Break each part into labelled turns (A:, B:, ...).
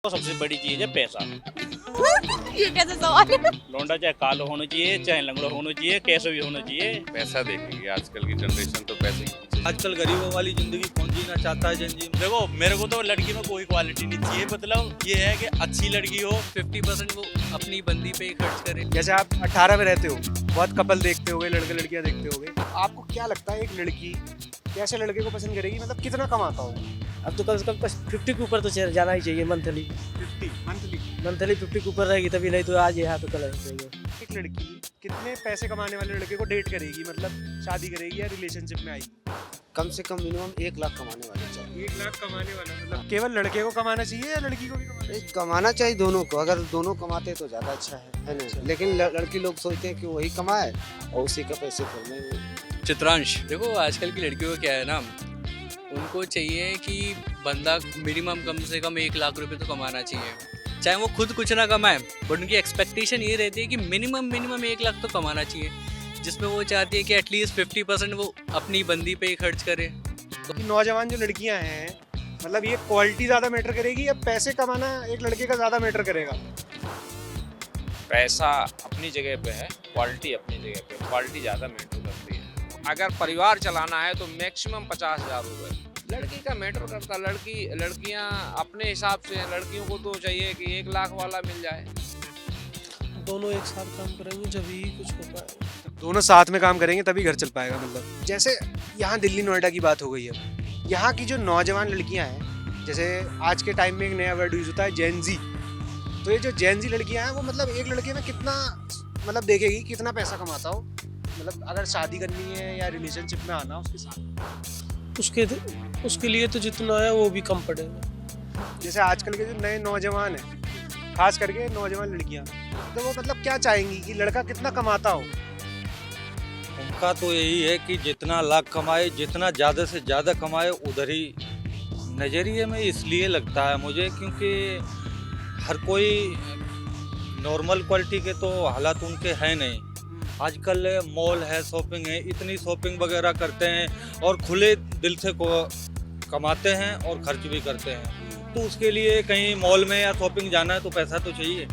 A: तो सबसे बड़ी चीज है पैसा।
B: ये कैसे सवाल है?
A: लौंडा चाहे कालो होना चाहिए, चाहे लंगड़ा होना चाहिए, कैसे भी होना चाहिए।
C: पैसा देखेगी आजकल की जनरेशन तो पैसे की पीछे।
D: आजकल गरीबों वाली जिंदगी कौन जीना चाहता है जनजी।
A: देखो मेरे को तो लड़की में कोई क्वालिटी नहीं चाहिए, मतलब ये है कि अच्छी लड़की हो।
E: 50% वो अपनी बंदी पे ही खर्च करे।
F: जैसे आप 18 में रहते हो, बहुत कपल देखते होगे, लड़के लड़कियां देखते होगे, आपको क्या लगता है एक लड़की कैसे लड़के को पसंद करेगी, मतलब कितना कमाता होगा?
G: अब तो कम से कम 50 के ऊपर तो जाना ही चाहिए मंथली।
F: 50 मंथली।
G: 50 के ऊपर रहेगी तभी, नहीं तो आज यहाँ तो कल रहेगी।
F: एक लड़की कितने पैसे कमाने वाले लड़के को डेट करेगी, मतलब शादी करेगी या रिलेशनशिप में आएगी?
H: कम से कम मिनिमम 1 लाख कमाने वाले चाहिए।
F: 1 लाख कमाने वाला, मतलब केवल लड़के को कमाना चाहिए या लड़की को भी कमाना चाहिए?
H: कमाना चाहिए दोनों को, अगर दोनों कमाते तो ज़्यादा अच्छा है ना। लेकिन लड़की लोग सोचते हैं कि वही कमाए और उसी का पैसे खोलने।
E: चित्रांश, देखो आजकल की लड़कियों को क्या है ना, उनको चाहिए कि बंदा मिनिमम कम से कम 1 लाख रुपए तो कमाना चाहिए, चाहे वो खुद कुछ ना कमाए, बट उनकी एक्सपेक्टेशन ये रहती है कि मिनिमम 1 लाख तो कमाना चाहिए, जिसमें वो चाहती है कि एटलीस्ट 50% वो अपनी बंदी पे ही खर्च करे।
F: कि नौजवान जो लड़कियां हैं, मतलब ये क्वालिटी ज़्यादा मैटर करेगी या पैसे कमाना एक लड़के का ज़्यादा मैटर करेगा?
C: पैसा अपनी जगह पे है, क्वालिटी अपनी जगह पे। क्वालिटी ज़्यादा मैटर करती है। अगर परिवार चलाना है तो मैक्सिमम 50,000 रुपये लड़की का मैटर करता। लड़कियां अपने हिसाब से, लड़कियों को तो चाहिए कि 1 लाख वाला मिल जाए।
G: दोनों एक साथ काम करेंगे जब ही कुछ हो पाएगा।
F: दोनों साथ में काम करेंगे तभी घर चल पाएगा। मतलब जैसे यहाँ दिल्ली नोएडा की बात हो गई है, यहाँ की जो नौजवान लड़कियाँ हैं, जैसे आज के टाइम में एक नया वर्ड यूज होता है जेन जी। तो ये जो जेन जी लड़कियाँ हैं वो मतलब एक लड़के में कितना मतलब देखेगी कितना पैसा कमाता हो, मतलब अगर शादी करनी है या रिलेशनशिप में आना उसके साथ,
G: उसके लिए तो जितना है वो भी कम पड़ेगा।
F: जैसे आजकल के जो नए नौजवान हैं, खास करके नौजवान लड़कियाँ, तो वो मतलब क्या चाहेंगी कि लड़का कितना कमाता हो?
D: उनका तो यही है कि जितना लाख कमाए, जितना ज़्यादा से ज़्यादा कमाए उधर ही। नज़रिए में इसलिए लगता है मुझे क्योंकि हर कोई नॉर्मल क्वालिटी के तो हालात उनके हैं नहीं। आजकल मॉल है, शॉपिंग है, इतनी शॉपिंग वगैरह करते हैं और खुले दिल से को कमाते हैं और खर्च भी करते हैं। तो उसके लिए कहीं मॉल में या शॉपिंग जाना है तो पैसा तो चाहिए।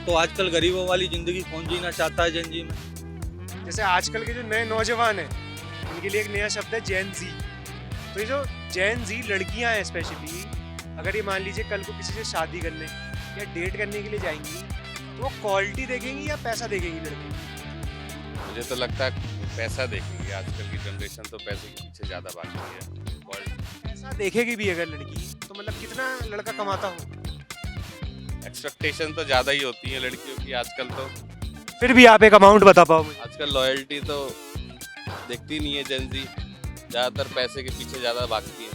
D: तो आजकल गरीबों वाली ज़िंदगी कौन जीना चाहता है जनजी में।
F: जैसे आजकल के जो नए नौजवान हैं, इनके लिए एक नया शब्द है जेन जी। तो ये जो जेन जी लड़कियां हैं स्पेशली, अगर ये मान लीजिए कल को किसी से शादी करने या डेट करने के लिए जाएंगी, तो वो क्वालिटी देखेंगी या पैसा देखेंगी लड़के?
C: मुझे तो लगता है पैसा देखेगी। आजकल की जनरेशन तो पैसे के पीछे ज़्यादा भागती है। क्वालिटी
F: पैसा देखेगी भी अगर लड़की, तो मतलब कितना लड़का कमाता हो?
C: एक्सपेक्टेशन तो ज़्यादा ही होती है लड़कियों की आजकल। तो
F: फिर भी आप एक अमाउंट बता पाओ मुझे।
C: आजकल लॉयल्टी तो देखती नहीं है जेनजी, ज़्यादातर पैसे के पीछे ज़्यादा भागती है।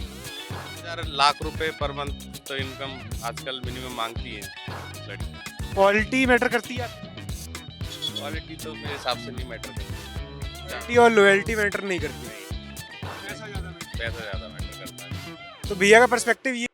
C: 1,000 लाख रुपए पर मंथ तो इनकम आजकल मिनिमम मांगती है लड़की।
F: क्वालिटी मैटर करती है?
C: क्वालिटी तो मेरे हिसाब से नहीं मैटर करती।
F: क्वालिटी और लॉयल्टी मैटर नहीं करती, पैसा ज़्यादा मैटर
C: पैसा ज़्यादा मैटर करता है।
F: तो भैया का पर्सपेक्टिव ये